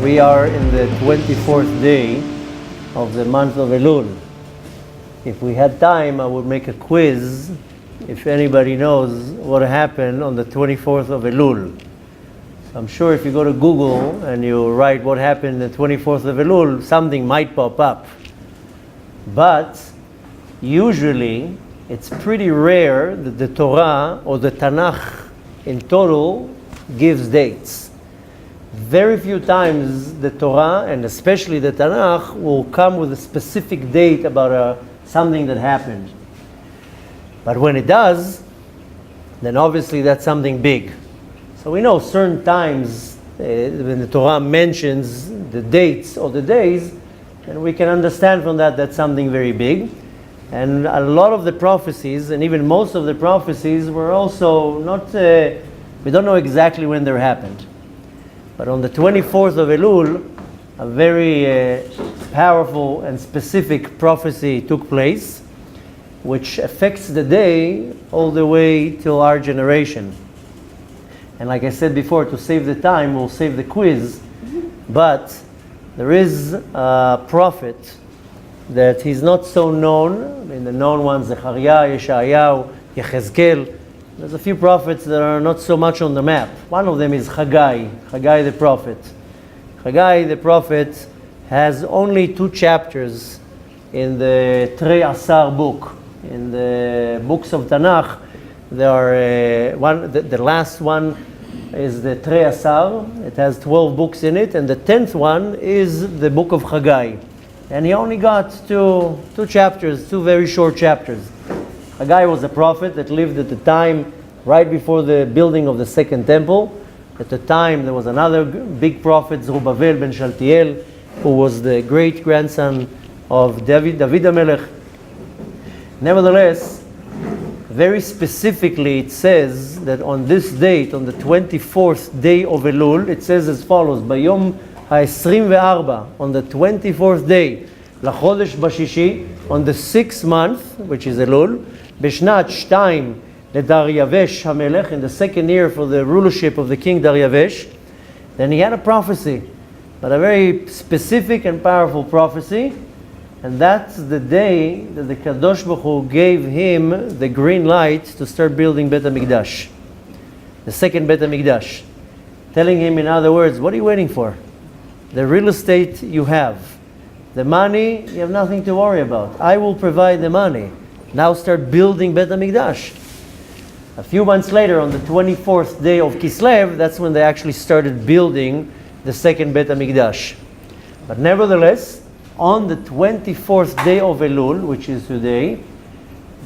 We are in the 24th day of the month of Elul. If we had time, I would make a quiz if anybody knows what happened on the 24th of Elul. So I'm sure if you go to Google and you write what happened the 24th of Elul, something might pop up. But usually it's pretty rare that the Torah or the Tanakh in total gives dates. Very few times the Torah, and especially the Tanakh, will come with a specific date about something that happened. But when it does, then obviously that's something big. So we know certain times when the Torah mentions the dates or the days, and we can understand from that that's something very big. And a lot of the prophecies, and even most of the prophecies, were also not, we don't know exactly when they happened. But on the 24th of Elul, a very powerful and specific prophecy took place, which affects the day all the way till our generation. And like I said before, to save the time, we'll save the quiz. But there is a prophet that he's not so known. I mean, the known ones, Zechariah, Yeshayahu, Yechezkel. There's a few prophets that are not so much on the map. One of them is Haggai the prophet. Haggai the prophet has only 2 chapters in the Trei Asar book. In the books of Tanakh, there are the last one is the Trei Asar. It has 12 books in it, and the 10th one is the book of Haggai. And he only got two chapters, 2 very short chapters. Haggai was a prophet that lived at the time right before the building of the second temple. At the time there was another big prophet, Zerubbabel ben Shaltiel, who was the great grandson of David HaMelech. Nevertheless, very specifically it says that on this date, on the 24th day of Elul, it says as follows: Bayom ha-24, on the 24th day, Lachodesh Bashishi, on the 6th month, which is Elul, Beshnat Shtayim leDaryavesh HaMelech, in the 2nd year for the rulership of the king Daryavesh. Then he had a prophecy, but a very specific and powerful prophecy. And that's the day that the Kadosh Baruch Hu gave him the green light to start building Beit HaMikdash, the second Beit HaMikdash. Telling him, in other words, what are you waiting for? The real estate you have. The money, you have nothing to worry about. I will provide the money. Now start building Beit HaMikdash. A few months later, on the 24th day of Kislev, that's when they actually started building the second Beit HaMikdash. But nevertheless, on the 24th day of Elul, which is today,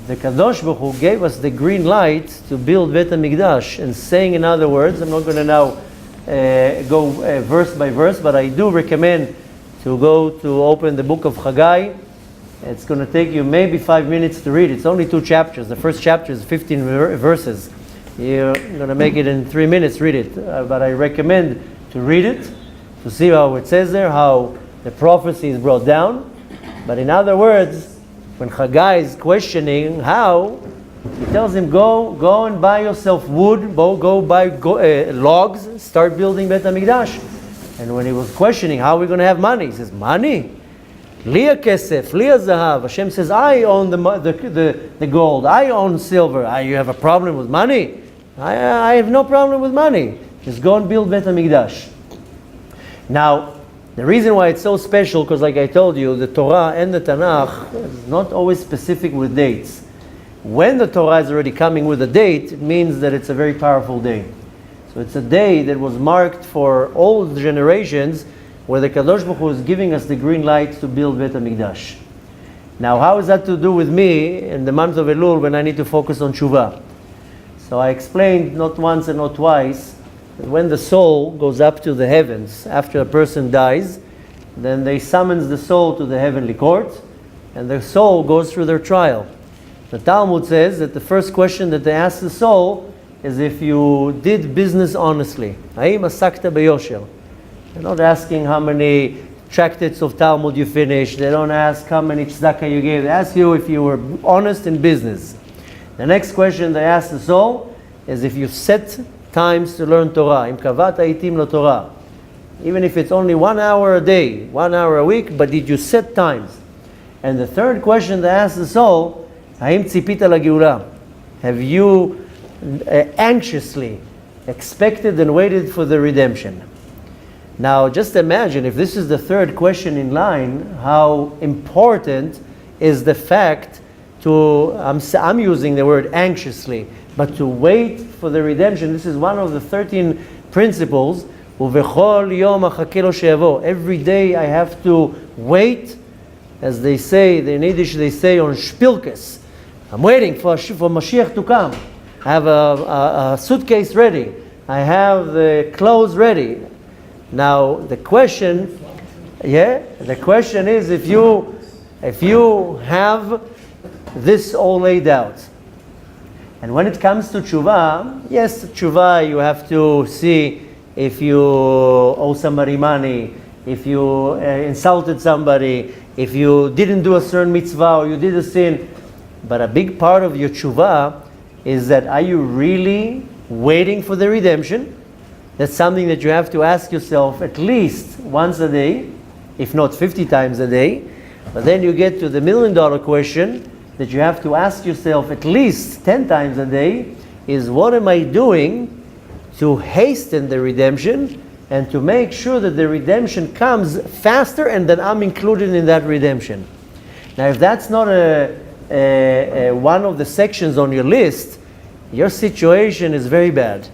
the Kadosh Baruch Hu gave us the green light to build Beit HaMikdash. And saying, in other words, I'm not going to now go verse by verse, but I do recommend to go to open the book of Haggai. It's going to take you maybe 5 minutes to read. It's only 2 chapters. The first chapter is 15 verses. You're going to make it in 3 minutes, read it. But I recommend to read it, to see how it says there, how the prophecy is brought down. But in other words, when Haggai is questioning how, he tells him, go and buy yourself wood, go buy logs, start building Beit HaMikdash. And when he was questioning, how are we going to have money? He says, money? Liya kesef, liya zahav. Hashem says, I own the gold, I own silver. You have a problem with money? I have no problem with money. Just go and build Beit HaMikdash. Now, the reason why it's so special, because like I told you, the Torah and the Tanakh is not always specific with dates. When the Torah is already coming with a date, it means that it's a very powerful day. So it's a day that was marked for all the generations, where the Kadosh Baruch Hu is giving us the green light to build Beit HaMikdash. Now, how is that to do with me in the month of Elul when I need to focus on Teshuvah? So I explained not once and not twice that when the soul goes up to the heavens after a person dies, then they summons the soul to the heavenly court, and the soul goes through their trial. The Talmud says that the first question that they ask the soul is if you did business honestly. Haim asakta beyosher. They're not asking how many tractates of Talmud you finished. They don't ask how many tzedakah you gave. They ask you if you were honest in business. The next question they ask the soul is if you set times to learn Torah. Im kavat haitim lo Torah. even if it's only 1 hour a day, 1 hour a week, but did you set times? And the third question to ask the soul, האם ציפית לגאולה? Have you anxiously expected and waited for the redemption? Now, just imagine, if this is the third question in line, how important is the fact to, I'm using the word anxiously, but to wait for the redemption. This is one of the 13 principles. ובכל יום אחכה לו שיבוא. Every day I have to wait, as they say, in Yiddish they say on Spilkes. I'm waiting for Mashiach to come. I have a suitcase ready. I have the clothes ready. Now the question is, if you have this all laid out. And when it comes to Teshuvah, yes, Teshuvah, you have to see if you owe somebody money, if you insulted somebody, if you didn't do a certain mitzvah or you did a sin. But a big part of your Teshuvah is that, are you really waiting for the redemption? That's something that you have to ask yourself at least once a day, if not 50 times a day. But then you get to the $1 million question that you have to ask yourself at least 10 times a day, is what am I doing to hasten the redemption and to make sure that the redemption comes faster and that I'm included in that redemption. Now, if that's not one of the sections on your list, your situation is very bad,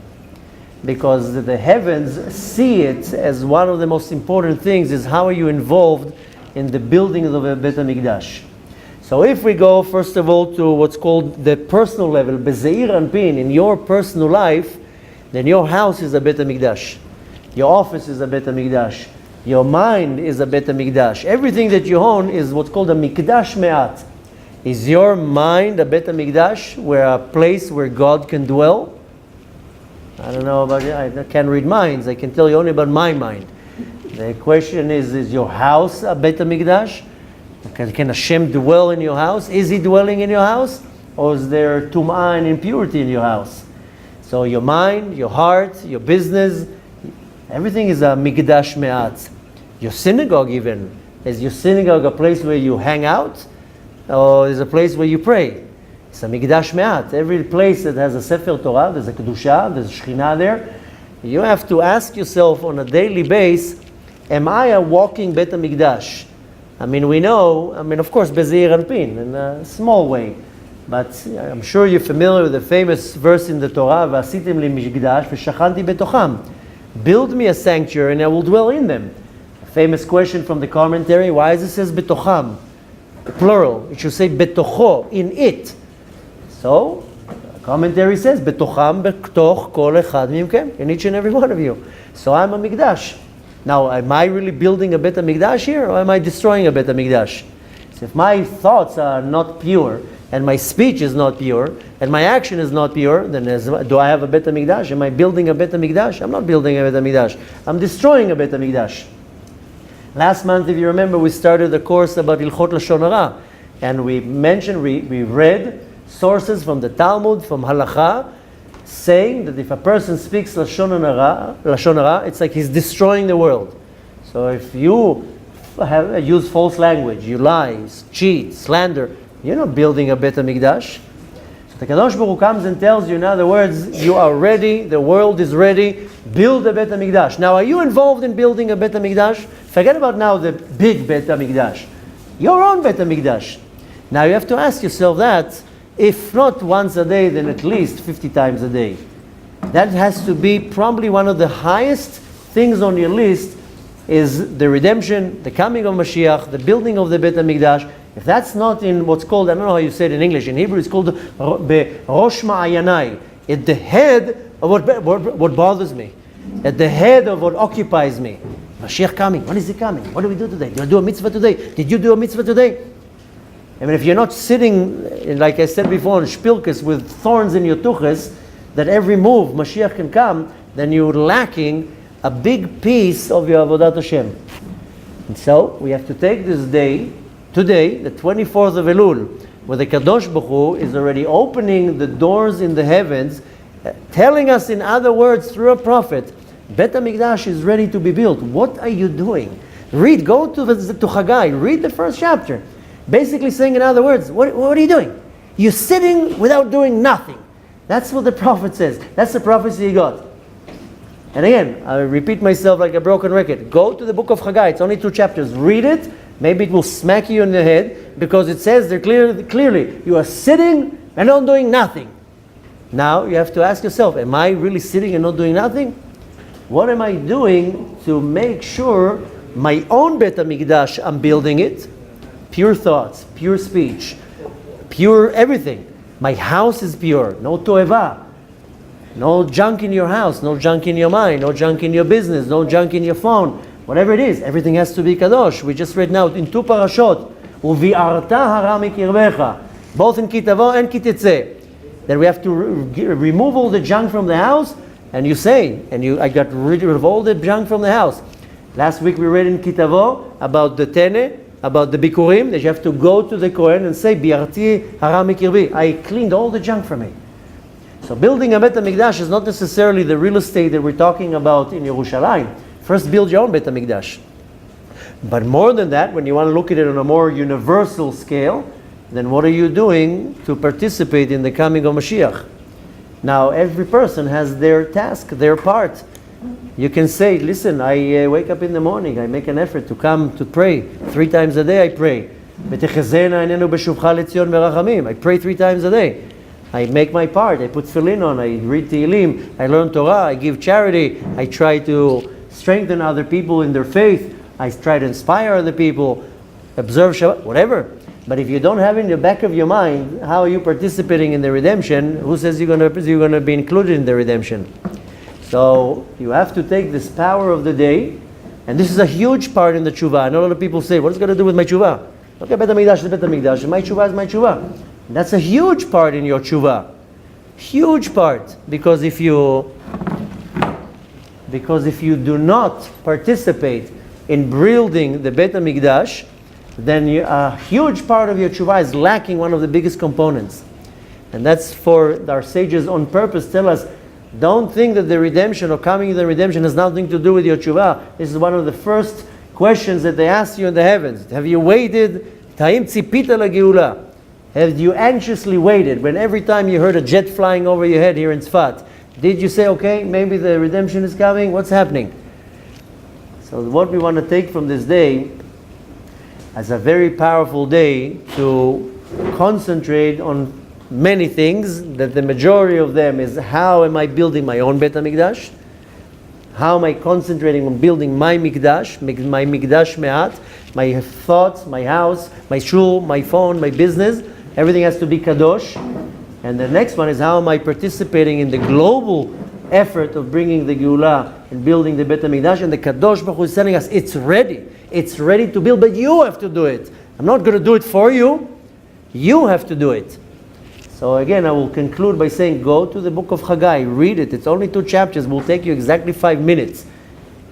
because the heavens see it as one of the most important things, is how are you involved in the building of a Beit HaMikdash. So if we go first of all to what's called the personal level, Bezeir Anpin, in your personal life, then your house is a Beit HaMikdash. Your office is a Beit HaMikdash. Your mind is a Beit HaMikdash. Everything that you own is what's called a Mikdash Me'at. Is your mind a Beit HaMikdash, where a place where God can dwell? I don't know about you. I can't read minds. I can tell you only about my mind. The question is your house a Beit HaMikdash? Can Hashem dwell in your house? Is He dwelling in your house? Or is there tum'ah and impurity in your house? So your mind, your heart, your business, everything is a Mikdash Me'at. Your synagogue even. Is your synagogue a place where you hang out? Or is a place where you pray? It's a Mikdash Me'at. Every place that has a Sefer Torah, there's a Kedusha, there's a Shekhinah there. You have to ask yourself on a daily basis, am I a walking Beit HaMikdash? I mean, we know, of course, Bezeir Anpin, in a small way. But I'm sure you're familiar with the famous verse in the Torah, V'asitim li mishgdash v'shachanti betocham. Build me a sanctuary and I will dwell in them. A famous question from the commentary, why does it says betocham? Plural. It should say betocho, in it. So, the commentary says, betocham betoch kol echad mimkem, in each and every one of you. So I'm a mikdash. Now, am I really building a Beit HaMikdash here, or am I destroying a Beit HaMikdash? So if my thoughts are not pure, and my speech is not pure, and my action is not pure, then do I have a Beit HaMikdash? Am I building a Beit HaMikdash? I'm not building a Beit HaMikdash. I'm destroying a Beit HaMikdash. Last month, if you remember, we started a course about Ilchot Lashon Hara, and we mentioned, we read sources from the Talmud, from Halacha, saying that if a person speaks Lashon Hara, it's like he's destroying the world. So if you use false language, you lie, cheat, slander, you're not building a Beit HaMikdash. So the Kadosh Baruch Hu comes and tells you, in other words, you are ready, the world is ready, build a Beit HaMikdash. Now, are you involved in building a Beit HaMikdash? Forget about now the big Beit HaMikdash. Your own Beit HaMikdash. Now you have to ask yourself that, if not once a day, then at least 50 times a day. That has to be probably one of the highest things on your list, is the redemption, the coming of Mashiach, the building of the Beit HaMikdash. If that's not in what's called, I don't know how you say it in English, in Hebrew it's called Rosh Ma'ayanai, at the head of what bothers me, at the head of what occupies me. Mashiach coming, when is he coming? What do we do today? Do I do a mitzvah today? Did you do a mitzvah today? I mean, if you're not sitting, like I said before, on shpilkes with thorns in your tuches, that every move Mashiach can come, then you're lacking a big piece of your Avodat Hashem. And so, we have to take this day, today, the 24th of Elul, where the Kadosh Baruch Hu is already opening the doors in the heavens, telling us, in other words, through a prophet, Beit HaMikdash is ready to be built. What are you doing? Go to Haggai, read the first chapter. Basically saying, in other words, what are you doing? You're sitting without doing nothing. That's what the prophet says. That's the prophecy he got. And again, I repeat myself like a broken record. Go to the book of Haggai. It's only 2 chapters. Read it. Maybe it will smack you in the head, because it says there clearly, you are sitting and not doing nothing. Now you have to ask yourself, am I really sitting and not doing nothing? What am I doing to make sure my own Beit HaMikdash, I'm building it? Pure thoughts, pure speech, pure everything. My house is pure, no toeva. No junk in your house, no junk in your mind, no junk in your business, no junk in your phone. Whatever it is, everything has to be kadosh. We just read now in 2 parashot, Uvi'arta hara mikirbecha, both in Kitavo and Kititze, that we have to remove all the junk from the house. And you say, I got rid of all the junk from the house. Last week we read in Kitavo about the Tene, about the Bikurim, that you have to go to the Kohen and say, Bi'arti hara mikirbi, I cleaned all the junk from me. So building a Beit HaMikdash is not necessarily the real estate that we're talking about in Yerushalayim. First, build your own Beit HaMikdash. But more than that, when you want to look at it on a more universal scale, then what are you doing to participate in the coming of Mashiach? Now, every person has their task, their part. You can say, listen, I wake up in the morning, I make an effort to come to pray. 3 times a day I pray. I pray 3 times a day. I make my part. I put tefillin on. I read Tehillim. I learn Torah. I give charity. I try to strengthen other people in their faith. I try to inspire other people. Observe Shabbat, whatever. But if you don't have in the back of your mind, how are you participating in the redemption? Who says you're going to be included in the redemption? So you have to take this power of the day, and this is a huge part in the Teshuvah. I know a lot of people say, "What's it going to do with my Teshuvah?" Okay, Beit HaMikdash is Beit HaMikdash. My Teshuvah is my Teshuvah. That's a huge part in your Teshuvah. Huge part. Because if you do not participate in building the Beit HaMikdash, then a huge part of your Teshuvah is lacking one of the biggest components. And that's for our sages on purpose tell us, don't think that the redemption or coming to the redemption has nothing to do with your Teshuvah. This is one of the first questions that they ask you in the heavens. Have you waited? Ta'im tzipita lageulah. Have you anxiously waited when every time you heard a jet flying over your head here in Tzfat? Did you say, okay, maybe the redemption is coming? What's happening? So what we want to take from this day as a very powerful day to concentrate on many things, that the majority of them is how am I building my own Beit HaMikdash? How am I concentrating on building my Mikdash, my Mikdash Me'at, my thoughts, my house, my shul, my phone, my business. Everything has to be kadosh. And the next one is how am I participating in the global effort of bringing the Geulah and building the Beit HaMikdash. And the Kadosh Baruch Hu is telling us it's ready to build, but you have to do it. I'm not going to do it for you. You have to do it. So again, I will conclude by saying, go to the book of Haggai, read it. It's only 2 chapters. It will take you exactly 5 minutes.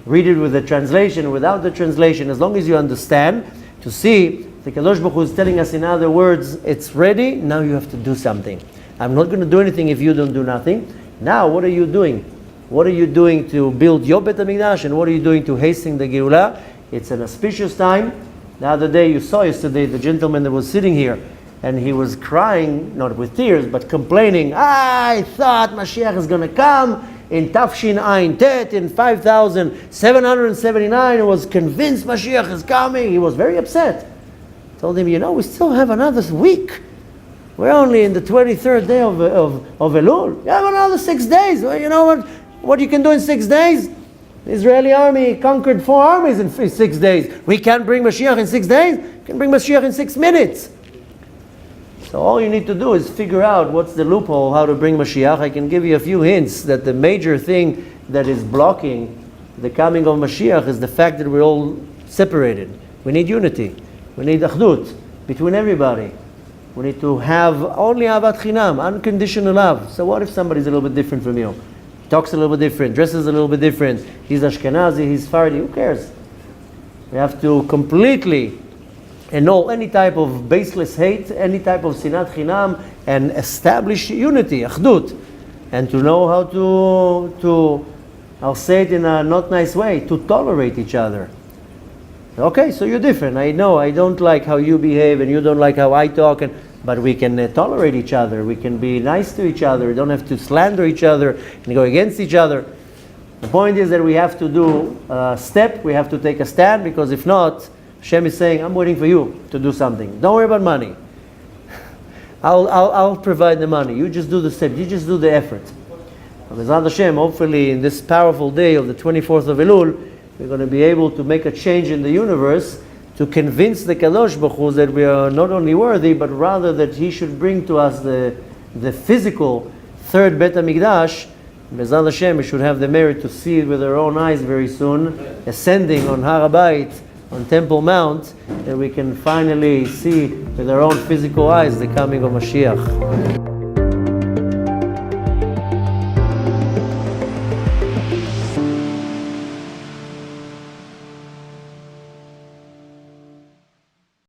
Read it with the translation, without the translation, as long as you understand, to see the Kadosh Baruch Hu is telling us, in other words, it's ready, now you have to do something. I'm not going to do anything if you don't do nothing. Now, what are you doing? What are you doing to build your Beit HaMikdash, and what are you doing to hasten the Geulah? It's an auspicious time. The other day, you saw yesterday the gentleman that was sitting here, and he was crying, not with tears, but complaining, I thought Mashiach is going to come in Tafshin Ayin Tet in 5779. He was convinced Mashiach is coming. He was very upset. Told him, we still have another week. We're only in the 23rd day of Elul. You have another 6 days. Well, you know what you can do in 6 days? The Israeli army conquered 4 armies in 6 days. We can't bring Mashiach in 6 days. We can bring Mashiach in 6 minutes. So all you need to do is figure out what's the loophole, how to bring Mashiach. I can give you a few hints that the major thing that is blocking the coming of Mashiach is the fact that we're all separated. We need unity. We need achdut between everybody. We need to have only avat chinam, unconditional love. So what if somebody's a little bit different from you? Talks a little bit different, dresses a little bit different. He's Ashkenazi, he's Fardi. Who cares? We have to completely annul any type of baseless hate, any type of sinat chinam, and establish unity, achdut, and to know how I'll say it in a not nice way, to tolerate each other. Okay, so you're different. I know I don't like how you behave and you don't like how I talk, but we can tolerate each other. We can be nice to each other. We don't have to slander each other and go against each other. The point is that we have to do a step. We have to take a stand, because if not, Hashem is saying, I'm waiting for you to do something. Don't worry about money. I'll provide the money. You just do the step. You just do the effort. B'ezrat Hashem, hopefully in this powerful day of the 24th of Elul, we're going to be able to make a change in the universe to convince the Kadosh Baruch Hu that we are not only worthy, but rather that He should bring to us the physical third Beit HaMikdash. B'ezrat Hashem, we should have the merit to see it with our own eyes very soon, ascending on Beit, on Temple Mount, that we can finally see with our own physical eyes the coming of Mashiach.